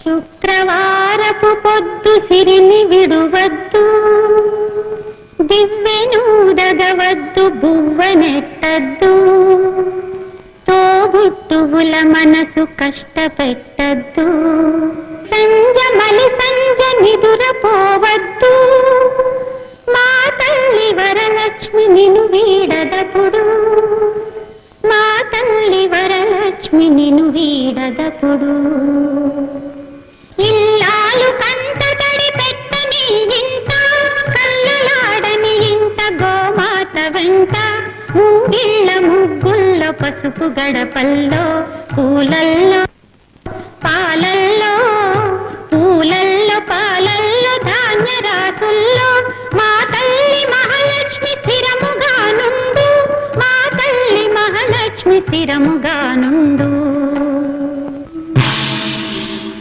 శుక్రవారపు పొద్దు సిరిని విడువద్దు, దివ్వెనూదగవద్దు, బువ్వనెట్టద్దు, తోబుట్టువుల మనసు కష్టపెట్టద్దు, సంజమలి సంజ నిదురపోవద్దు, మా తల్లి వరలక్ష్మి నిను వీడదపుడు, మా తల్లి వరలక్ష్మి నిను వీడదపుడు. ఇల్లాలు కంట తడి పెట్టని ఇంట, కల్లలాడని ఇంట, గోమాత వెంట, ముంగిళ్ళ ముగ్గుల్లో, పసుపు గడపల్లో, పూలల్లో పాలల్లో, పూలల్లో పాలల్లో, ధాన్య రాసుల్లో, మా తల్లి మహాలక్ష్మి స్థిరముగా నుండు, మా తల్లి మహాలక్ష్మి స్థిరముగా నుండు.